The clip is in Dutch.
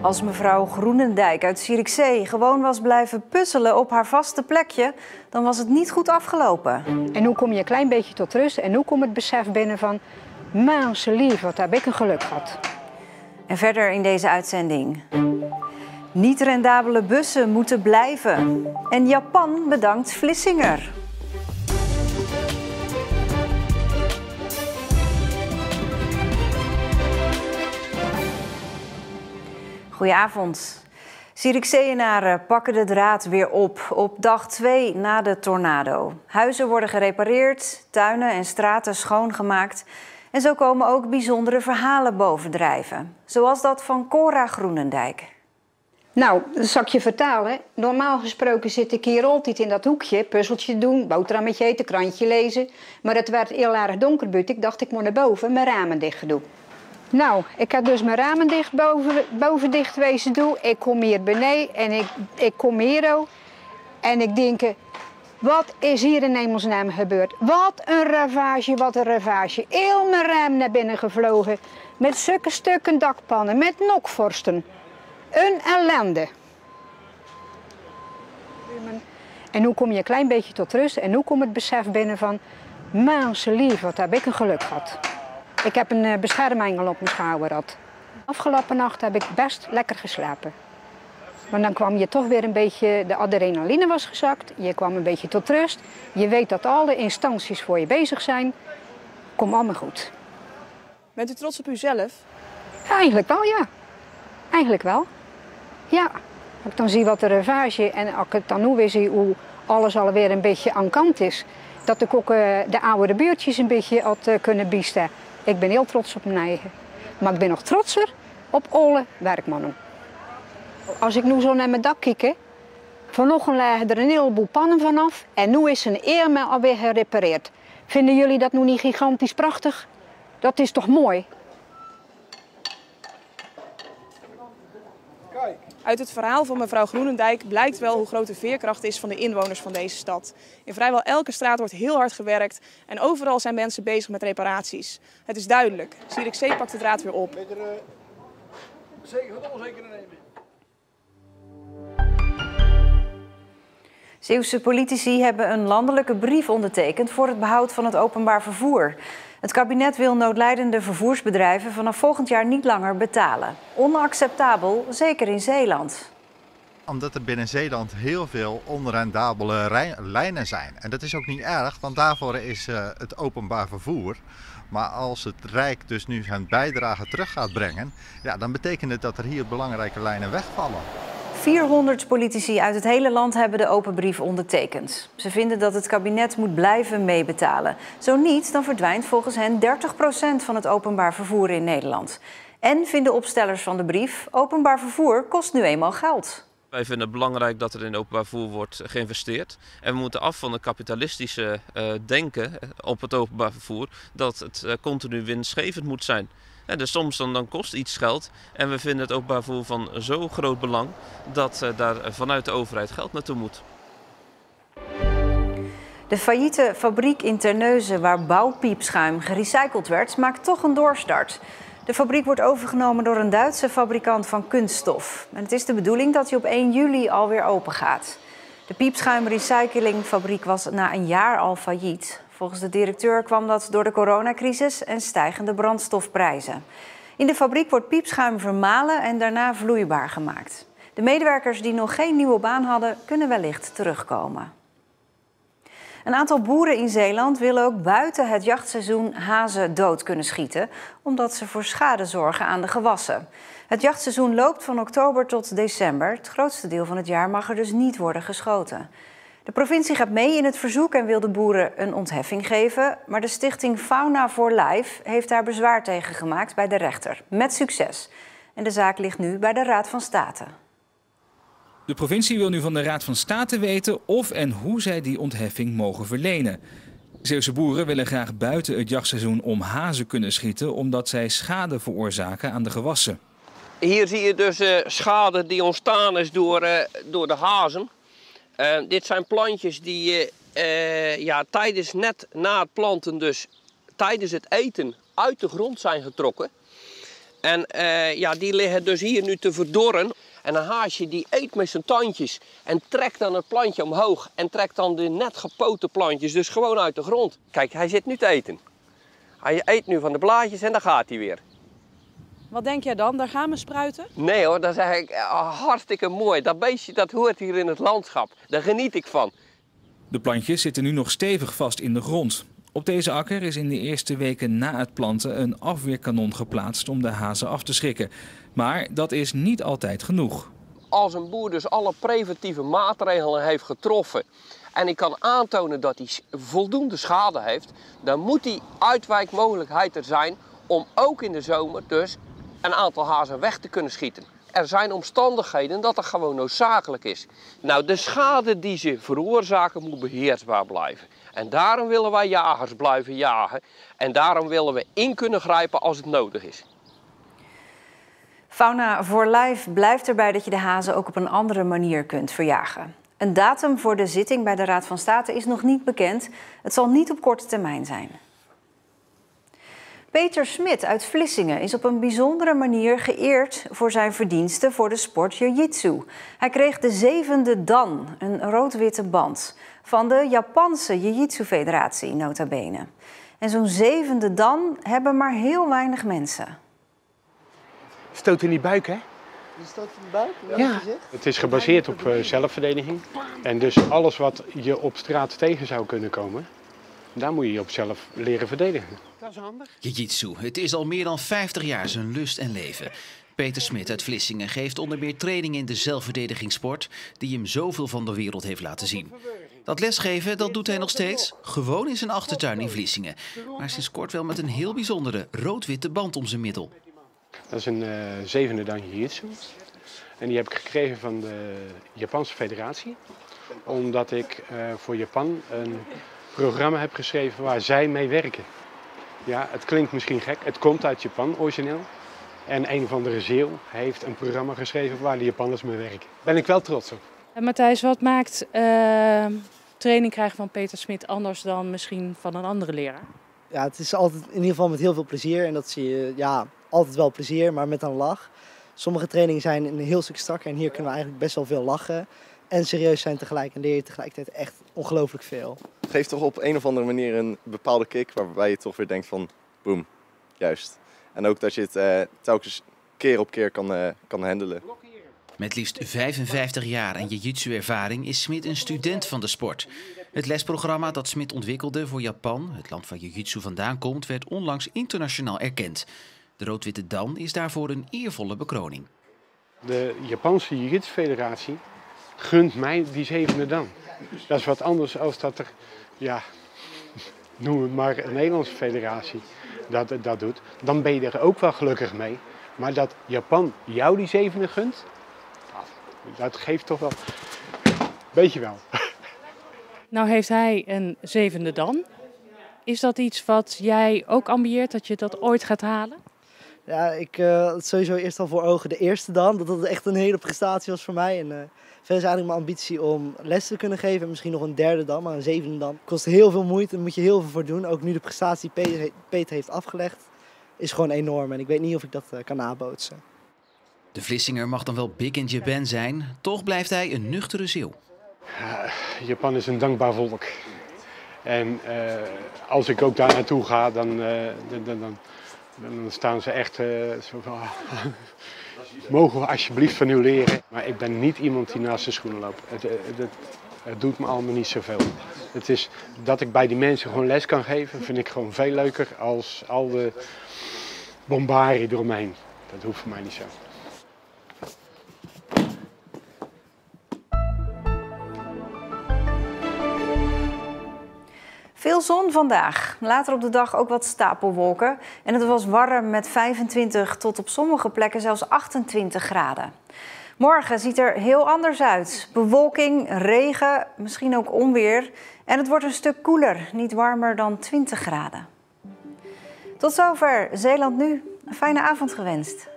Als mevrouw Groenendijk uit Zierikzee gewoon was blijven puzzelen op haar vaste plekje, dan was het niet goed afgelopen. En nu kom je een klein beetje tot rust en nu komt het besef binnen van, mensen lief, wat heb ik een geluk gehad. En verder in deze uitzending. Niet rendabele bussen moeten blijven. En Japan bedankt Vlissinger. Goedenavond. Zierikzeeënaren pakken de draad weer op dag 2 na de tornado. Huizen worden gerepareerd, tuinen en straten schoongemaakt. En zo komen ook bijzondere verhalen bovendrijven. Zoals dat van Cora Groenendijk. Nou, dat zal ik je vertalen. Normaal gesproken zit ik hier altijd in dat hoekje, puzzeltje doen, boterhammetje eten, krantje lezen. Maar het werd heel erg donker buiten. Ik dacht, ik moet naar boven mijn ramen dicht doen. Nou, ik heb dus mijn ramen dicht boven dicht wezen doen. Ik kom hier beneden en ik kom hier ook. En ik denk, wat is hier in hemelsnaam gebeurd? Wat een ravage, wat een ravage. Heel mijn raam naar binnen gevlogen. Met zulke stukken dakpannen, met nokvorsten. Een ellende. En nu kom je een klein beetje tot rust en nu komt het besef binnen van, mensen lief, wat heb ik een geluk gehad. Ik heb een beschermengel op mijn schouder gehad. Afgelopen nacht heb ik best lekker geslapen. Maar dan kwam je toch weer een beetje, de adrenaline was gezakt. Je kwam een beetje tot rust. Je weet dat alle instanties voor je bezig zijn. Komt allemaal goed. Bent u trots op uzelf? Ja, eigenlijk wel, ja. Eigenlijk wel. Ja. Als ik dan zie wat de ravage en als ik het dan nu weer zie hoe alles alweer een beetje aan kant is. Dat ik ook de oude buurtjes een beetje had kunnen biesten. Ik ben heel trots op mijn eigen. Maar ik ben nog trotser op alle werkmannen. Als ik nu zo naar mijn dak kijk, vanochtend lagen er een heleboel pannen vanaf en nu is een eermaal alweer gerepareerd. Vinden jullie dat nu niet gigantisch prachtig? Dat is toch mooi? Uit het verhaal van mevrouw Groenendijk blijkt wel hoe groot de veerkracht is van de inwoners van deze stad. In vrijwel elke straat wordt heel hard gewerkt en overal zijn mensen bezig met reparaties. Het is duidelijk, Zierikzee pakt de draad weer op. Zeeuwse politici hebben een landelijke brief ondertekend voor het behoud van het openbaar vervoer. Het kabinet wil noodlijdende vervoersbedrijven vanaf volgend jaar niet langer betalen. Onacceptabel, zeker in Zeeland. Omdat er binnen Zeeland heel veel onrendabele lijnen zijn. En dat is ook niet erg, want daarvoor is het openbaar vervoer. Maar als het Rijk dus nu zijn bijdrage terug gaat brengen, ja, dan betekent het dat er hier belangrijke lijnen wegvallen. 400 politici uit het hele land hebben de open brief ondertekend. Ze vinden dat het kabinet moet blijven meebetalen. Zo niet, dan verdwijnt volgens hen 30% van het openbaar vervoer in Nederland. En vinden opstellers van de brief, openbaar vervoer kost nu eenmaal geld. Wij vinden het belangrijk dat er in openbaar vervoer wordt geïnvesteerd. En we moeten af van het kapitalistische denken op het openbaar vervoer dat het continu winstgevend moet zijn. Dus soms dan kost iets geld en we vinden het openbaar vervoer van zo groot belang dat daar vanuit de overheid geld naartoe moet. De failliete fabriek in Terneuzen waar bouwpiepschuim gerecycled werd, maakt toch een doorstart. De fabriek wordt overgenomen door een Duitse fabrikant van kunststof. En het is de bedoeling dat hij op 1 juli alweer open gaat. De piepschuimrecyclingfabriek was na een jaar al failliet. Volgens de directeur kwam dat door de coronacrisis en stijgende brandstofprijzen. In de fabriek wordt piepschuim vermalen en daarna vloeibaar gemaakt. De medewerkers die nog geen nieuwe baan hadden, kunnen wellicht terugkomen. Een aantal boeren in Zeeland willen ook buiten het jachtseizoen hazen dood kunnen schieten, omdat ze voor schade zorgen aan de gewassen. Het jachtseizoen loopt van oktober tot december. Het grootste deel van het jaar mag er dus niet worden geschoten. De provincie gaat mee in het verzoek en wil de boeren een ontheffing geven. Maar de stichting Fauna for Life heeft daar bezwaar tegen gemaakt bij de rechter. Met succes. En de zaak ligt nu bij de Raad van State. De provincie wil nu van de Raad van State weten of en hoe zij die ontheffing mogen verlenen. Zeeuwse boeren willen graag buiten het jachtseizoen om hazen kunnen schieten, omdat zij schade veroorzaken aan de gewassen. Hier zie je dus schade die ontstaan is door de hazen. Dit zijn plantjes die tijdens net na het planten, dus tijdens het eten, uit de grond zijn getrokken. En ja, die liggen dus hier nu te verdorren. En een haasje die eet met zijn tandjes en trekt dan het plantje omhoog. En trekt dan de net gepoten plantjes dus gewoon uit de grond. Kijk, hij zit nu te eten. Hij eet nu van de blaadjes en dan gaat hij weer. Wat denk jij dan? Daar gaan we spruiten? Nee hoor, dat is eigenlijk hartstikke mooi. Dat beestje dat hoort hier in het landschap. Daar geniet ik van. De plantjes zitten nu nog stevig vast in de grond. Op deze akker is in de eerste weken na het planten een afweerkanon geplaatst om de hazen af te schrikken. Maar dat is niet altijd genoeg. Als een boer dus alle preventieve maatregelen heeft getroffen en ik kan aantonen dat hij voldoende schade heeft, dan moet die uitwijkmogelijkheid er zijn om ook in de zomer dus een aantal hazen weg te kunnen schieten. Er zijn omstandigheden dat dat gewoon noodzakelijk is. Nou, de schade die ze veroorzaken moet beheersbaar blijven. En daarom willen wij jagers blijven jagen. En daarom willen we in kunnen grijpen als het nodig is. Fauna for Life blijft erbij dat je de hazen ook op een andere manier kunt verjagen. Een datum voor de zitting bij de Raad van State is nog niet bekend. Het zal niet op korte termijn zijn. Peter Smit uit Vlissingen is op een bijzondere manier geëerd voor zijn verdiensten voor de sport jiu-jitsu. Hij kreeg de 7e dan, een rood-witte band, van de Japanse jiu-jitsu-federatie nota bene. En zo'n 7e dan hebben maar heel weinig mensen. Stoot in die buik, hè? Je stoot in de buik? Ja. Het is gebaseerd op zelfverdediging. En dus alles wat je op straat tegen zou kunnen komen, daar moet je op zelf leren verdedigen. Dat is handig. Jiu-jitsu, het is al meer dan 50 jaar zijn lust en leven. Peter Smit uit Vlissingen geeft onder meer training in de zelfverdedigingssport die hem zoveel van de wereld heeft laten zien. Dat lesgeven, dat doet hij nog steeds, gewoon in zijn achtertuin in Vlissingen. Maar sinds kort wel met een heel bijzondere rood-witte band om zijn middel. Dat is een 7e dan jiu-jitsu. En die heb ik gekregen van de Japanse federatie. Omdat ik voor Japan een programma heb geschreven waar zij mee werken. Ja, het klinkt misschien gek, het komt uit Japan origineel. En een van de Zeeuw heeft een programma geschreven waar de Japanners mee werken. Daar ben ik wel trots op. En Matthijs, wat maakt training krijgen van Peter Smit anders dan misschien van een andere leraar? Ja, het is altijd in ieder geval met heel veel plezier. En dat zie je, ja, altijd wel plezier, maar met een lach. Sommige trainingen zijn een heel stuk strakker en hier kunnen we eigenlijk best wel veel lachen. En serieus zijn tegelijk en leer je tegelijkertijd echt ongelooflijk veel. Het geeft toch op een of andere manier een bepaalde kick waarbij je toch weer denkt van boem, juist. En ook dat je het telkens keer op keer kan handelen. Met liefst 55 jaar en jiu-jitsu-ervaring is Smit een student van de sport. Het lesprogramma dat Smit ontwikkelde voor Japan, het land waar jiu-jitsu vandaan komt, werd onlangs internationaal erkend. De rood-witte dan is daarvoor een eervolle bekroning. De Japanse jiu-jitsu-federatie gunt mij die 7e dan. Dat is wat anders als dat er, ja, noem het maar een Nederlandse federatie dat doet. Dan ben je er ook wel gelukkig mee. Maar dat Japan jou die 7e gunt, dat geeft toch wel een beetje wel. Nou heeft hij een 7e dan. Is dat iets wat jij ook ambieert, dat je dat ooit gaat halen? Ja, ik had sowieso eerst al voor ogen de 1e dan. Dat echt een hele prestatie was voor mij. En verder is eigenlijk mijn ambitie om les te kunnen geven. En misschien nog een 3e dan, maar een 7e dan. Kost heel veel moeite, daar moet je heel veel voor doen. Ook nu de prestatie die Peter heeft afgelegd, is gewoon enorm. En ik weet niet of ik dat kan nabootsen. De Vlissinger mag dan wel big in Japan zijn, toch blijft hij een nuchtere Zeeuw. Japan is een dankbaar volk. En als ik ook daar naartoe ga, dan staan ze echt zo van, mogen we alsjeblieft van u leren. Maar ik ben niet iemand die naast de schoenen loopt. Het doet me allemaal niet zoveel. Het is dat ik bij die mensen gewoon les kan geven, vind ik gewoon veel leuker als al de bombarie eromheen. Dat hoeft voor mij niet zo. Veel zon vandaag. Later op de dag ook wat stapelwolken. En het was warm met 25 tot op sommige plekken zelfs 28 graden. Morgen ziet er heel anders uit. Bewolking, regen, misschien ook onweer. En het wordt een stuk koeler, niet warmer dan 20 graden. Tot zover Zeeland Nu. Een fijne avond gewenst.